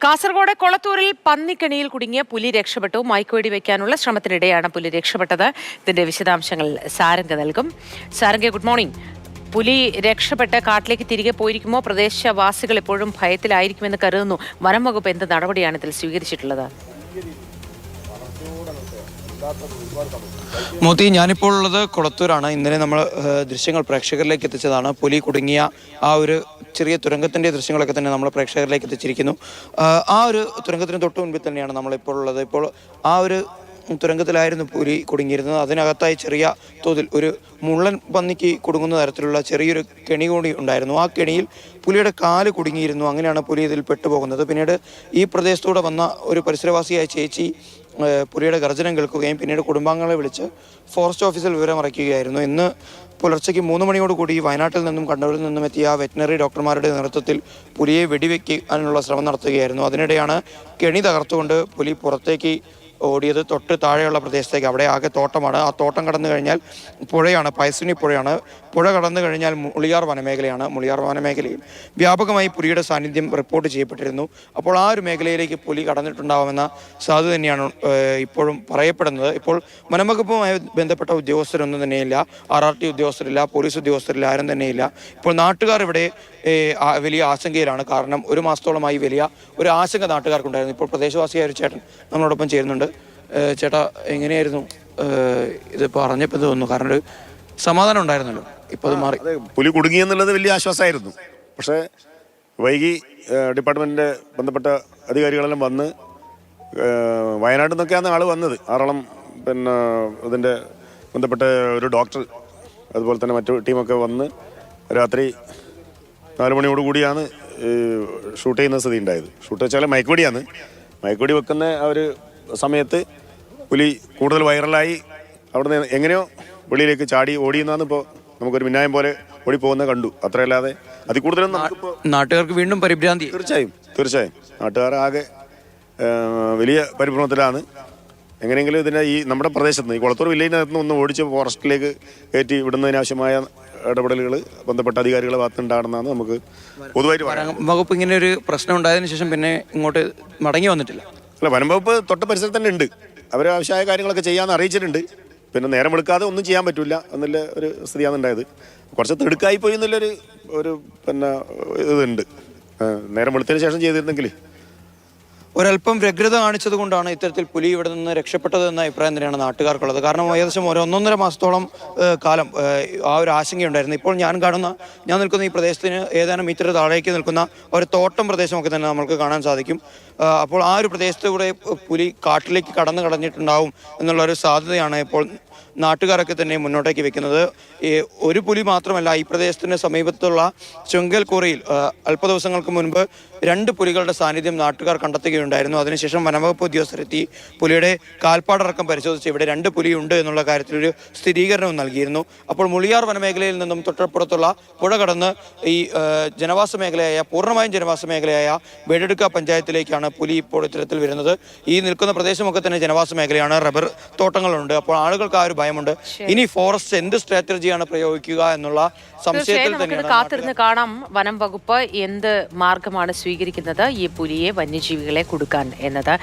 കാസർഗോഡ് കൊളത്തൂരിൽ പന്നിക്കണിയിൽ കുടുങ്ങിയ പുലി രക്ഷപ്പെട്ടു. മയക്കുവെടി വയ്ക്കാനുള്ള ശ്രമത്തിനിടെയാണ് പുലി രക്ഷപ്പെട്ടത്. ഇതിന്റെ വിശദാംശങ്ങൾ സാരംഗ നൽകും. സാരംഗ, ഗുഡ് മോർണിംഗ്. പുലി രക്ഷപ്പെട്ട് കാട്ടിലേക്ക് തിരികെ പോയിരിക്കുമോ? പ്രദേശവാസികൾ ഇപ്പോഴും ഭയത്തിലായിരിക്കുമെന്ന് കരുതുന്നു. വനം വകുപ്പ് എന്ത് നടപടിയാണ് ഇതിൽ സ്വീകരിച്ചിട്ടുള്ളത്? മോത്തി, ഞാനിപ്പോൾ ഉള്ളത് കൊളത്തൂരാണ്. ഇന്നലെ നമ്മൾ ദൃശ്യങ്ങൾ പ്രേക്ഷകരിലേക്ക് എത്തിച്ചതാണ്. പുലി കുടുങ്ങിയ ആ ഒരു ചെറിയ തുരങ്കത്തിൻ്റെ ദൃശ്യങ്ങളൊക്കെ തന്നെ നമ്മൾ പ്രേക്ഷകരിലേക്ക് എത്തിച്ചിരിക്കുന്നു. ആ ഒരു തുരങ്കത്തിന് തൊട്ട് മുൻപിൽ തന്നെയാണ് നമ്മളിപ്പോൾ ഉള്ളത്. ഇപ്പോൾ ആ ഒരു തുരങ്കത്തിലായിരുന്നു പുലി കുടുങ്ങിയിരുന്നത്. അതിനകത്തായി ചെറിയ തോതിൽ ഒരു മുള്ളൻ പന്നിക്ക് കുടുങ്ങുന്ന തരത്തിലുള്ള ചെറിയൊരു കെണി കൂടി ഉണ്ടായിരുന്നു. ആ കെണിയിൽ പുലിയുടെ കാല് കുടുങ്ങിയിരുന്നു. അങ്ങനെയാണ് പുലി ഇതിൽ പെട്ടുപോകുന്നത്. പിന്നീട് ഈ പ്രദേശത്തൂടെ വന്ന ഒരു പരിസരവാസിയായ ചേച്ചി പുലിയുടെ ഗർജനം കേൾക്കുകയും പിന്നീട് കുടുംബാംഗങ്ങളെ വിളിച്ച് ഫോറസ്റ്റ് ഓഫീസിൽ വിവരമറിയിക്കുകയായിരുന്നു. ഇന്ന് പുലർച്ചയ്ക്ക് 3 മണിയോടുകൂടി വയനാട്ടിൽ നിന്നും കണ്ണൂരിൽ നിന്നും എത്തിയ വെറ്റിനറി ഡോക്ടർമാരുടെ നേതൃത്വത്തിൽ പുലിയെ വെടിവെക്കാനുള്ള ശ്രമം നടത്തുകയായിരുന്നു. അതിനിടെയാണ് കെണി തകർത്തുകൊണ്ട് പുലി പുറത്തേക്ക് ഓടിയത്. തൊട്ട് താഴെയുള്ള പ്രദേശത്തേക്ക്, അവിടെ ആകെ തോട്ടമാണ്. ആ തോട്ടം കടന്നു കഴിഞ്ഞാൽ പുഴയാണ്, പയസുനി പുഴയാണ്. പുഴ കടന്നു കഴിഞ്ഞാൽ മുളിയാർ വനമേഖലയാണ്. മുളിയാർ വനമേഖലയിൽ വ്യാപകമായി പുലിയുടെ സാന്നിധ്യം റിപ്പോർട്ട് ചെയ്യപ്പെട്ടിരുന്നു. അപ്പോൾ ആ ഒരു മേഖലയിലേക്ക് പുലി കടന്നിട്ടുണ്ടാവുമെന്ന സാധ്യത തന്നെയാണ് ഇപ്പോഴും പറയപ്പെടുന്നത്. ഇപ്പോൾ വനംവകുപ്പുമായി ബന്ധപ്പെട്ട ഉദ്യോഗസ്ഥരൊന്നും തന്നെയില്ല. RRT ഉദ്യോഗസ്ഥരില്ല, പോലീസ് ഉദ്യോഗസ്ഥരില്ല, ആരും തന്നെയില്ല. ഇപ്പോൾ നാട്ടുകാർ ഇവിടെ വലിയ ആശങ്കയിലാണ്. കാരണം 1 മാസത്തോളമായി വലിയ ഒരു ആശങ്ക നാട്ടുകാർക്കുണ്ടായിരുന്നു. ഇപ്പോൾ പ്രദേശവാസിയായ ഒരു ചേട്ടൻ നമ്മളോടൊപ്പം ചേരുന്നുണ്ട്. ചേട്ടാ, എങ്ങനെയായിരുന്നു ഇത് പറഞ്ഞപ്പോൾ തോന്നുന്നു? കാരണം ഒരു സമാധാനം ഉണ്ടായിരുന്നല്ലോ, ഇപ്പോൾ അത് മാറി. പുലി കുടുങ്ങിയെന്നുള്ളത് വലിയ ആശ്വാസമായിരുന്നു. പക്ഷേ വൈകി ഡിപ്പാർട്ട്മെൻറ്റിൻ്റെ ബന്ധപ്പെട്ട അധികാരികളെല്ലാം വന്ന് വയനാട്ടിൽ നിന്നൊക്കെയാണ് ആൾ വന്നത്. ആറളം പിന്നെ ഇതിൻ്റെ ബന്ധപ്പെട്ട ഒരു ഡോക്ടർ, അതുപോലെ തന്നെ മറ്റു ടീമൊക്കെ വന്ന് രാത്രി 4 മണിയോടുകൂടിയാണ് ഷൂട്ട് ചെയ്യുന്ന സ്ഥിതി ഉണ്ടായത്. ഷൂട്ട് വെച്ചാൽ മയക്കുവെടിയാണ്. മയക്കുവെടി വെക്കുന്ന ആ ഒരു സമയത്ത് പുലി കൂടുതൽ വൈറലായി അവിടുന്ന് എങ്ങനെയോ വെളിയിലേക്ക് ചാടി ഓടിയെന്നാണ് ഇപ്പോൾ നമുക്കൊരു മിന്നായം പോലെ ഓടിപ്പോകുന്നത് കണ്ടു. അത്രയല്ലാതെ അതിൽ കൂടുതലൊന്നും നമുക്കിപ്പോൾ നാട്ടുകാർക്ക് വീണ്ടും പരിഭ്രാന്തി. തീർച്ചയായും നാട്ടുകാർ ആകെ വലിയ പരിഭ്രമത്തിലാണ്. എങ്ങനെയെങ്കിലും ഇതിനെ ഈ നമ്മുടെ പ്രദേശത്ത് നിന്ന്, ഈ കൊളത്തൂർ വില്ലേജിനകത്ത് നിന്ന് ഒന്ന് ഓടിച്ച് ഫോറസ്റ്റിലേക്ക് കയറ്റി വിടുന്നതിനാവശ്യമായ ഇടപെടലുകൾ ബന്ധപ്പെട്ട അധികാരികളെ ഭാഗത്തുണ്ടാകണമെന്നാണ് നമുക്ക് പൊതുവായിട്ട് പറയാം. വകുപ്പ് ഇങ്ങനെ ഒരു പ്രശ്നം ഉണ്ടായതിനു ശേഷം പിന്നെ ഇങ്ങോട്ട് മടങ്ങി വന്നിട്ടില്ല. അല്ല, വനം വകുപ്പ് തൊട്ട പരിസരത്ത് തന്നെ ഉണ്ട്. അവർ ആവശ്യമായ കാര്യങ്ങളൊക്കെ ചെയ്യാമെന്ന് അറിയിച്ചിട്ടുണ്ട്. പിന്നെ നേരം എടുക്കാതെ ഒന്നും ചെയ്യാൻ പറ്റില്ല എന്നുള്ള ഒരു സ്ഥിതിയാണ് ഉണ്ടായത്. കുറച്ച് തിടുക്കായി പോയി എന്നുള്ളൊരു പിന്നെ ഇതുണ്ട്. നേരം വെളുത്തതിന് ശേഷം ചെയ്തിരുന്നെങ്കിൽ ഒരല്പം വ്യഗ്രത കാണിച്ചത് കൊണ്ടാണ് ഇത്തരത്തിൽ പുലി ഇവിടെ നിന്ന് രക്ഷപ്പെട്ടത് എന്ന അഭിപ്രായം തന്നെയാണ് നാട്ടുകാർക്കുള്ളത്. കാരണം ഏകദേശം 1.5 മാസത്തോളം കാലം ആ ഒരു ആശങ്കയുണ്ടായിരുന്നു. ഇപ്പോൾ ഞാൻ നിൽക്കുന്ന ഈ പ്രദേശത്തിന് ഏതാനും മീറ്റർ താഴേക്ക് നിൽക്കുന്ന ഒരു തോട്ടം പ്രദേശമൊക്കെ തന്നെ നമുക്ക് കാണാൻ സാധിക്കും. അപ്പോൾ ആ ഒരു പ്രദേശത്തൂടെ പുലി കാട്ടിലേക്ക് കടന്നിട്ടുണ്ടാവും എന്നുള്ളൊരു സാധ്യതയാണ് ഇപ്പോൾ നാട്ടുകാരൊക്കെ തന്നെ മുന്നോട്ടേക്ക് വെക്കുന്നത്. ഒരു പുലി മാത്രമല്ല, ഈ പ്രദേശത്തിന് സമീപത്തുള്ള ചുങ്കൽക്കൂറയിൽ അല്പ ദിവസങ്ങൾക്ക് മുൻപ് 2 പുലികളുടെ സാന്നിധ്യം നാട്ടുകാർ കണ്ടെത്തുകയുണ്ടായിരുന്നു. അതിനുശേഷം വനംവകുപ്പ് ഉദ്യോഗസ്ഥരെത്തി പുലിയുടെ കാൽപ്പാടടക്കം പരിശോധിച്ച് ഇവിടെ 2 പുലിയുണ്ട് എന്നുള്ള കാര്യത്തിലൊരു സ്ഥിരീകരണവും നൽകിയിരുന്നു. അപ്പോൾ മുളിയാർ വനമേഖലയിൽ നിന്നും തൊട്ടപ്പുറത്തുള്ള പുഴ കടന്ന് ഈ പൂർണ്ണമായും ജനവാസ മേഖലയായ ബേഡെടുക്ക പഞ്ചായത്തിലേക്കാണ് പുലി ഇപ്പോൾ ഇത്തരത്തിൽ വരുന്നത്. ഈ നിൽക്കുന്ന പ്രദേശമൊക്കെ തന്നെ ജനവാസ മേഖലയാണ്, റബ്ബർ തോട്ടങ്ങളുണ്ട്. അപ്പോൾ ആളുകൾക്ക് ആ ഒരു ഭയമുണ്ട്. ഇനി ഫോറസ്റ്റ് എന്ത് സ്ട്രാറ്റജിയാണ് പ്രയോഗിക്കുക എന്നുള്ള സംശയത്തിൽ തന്നെയാണ്. കാത്തിരുന്ന് കാണാം വനം വകുപ്പ് എന്ത് മാർഗമാണ് സ്വീകരിക്കുന്നത് ഈ പുലിയെ, വന്യജീവികളെ കൊടുക്കാൻ എന്നത്.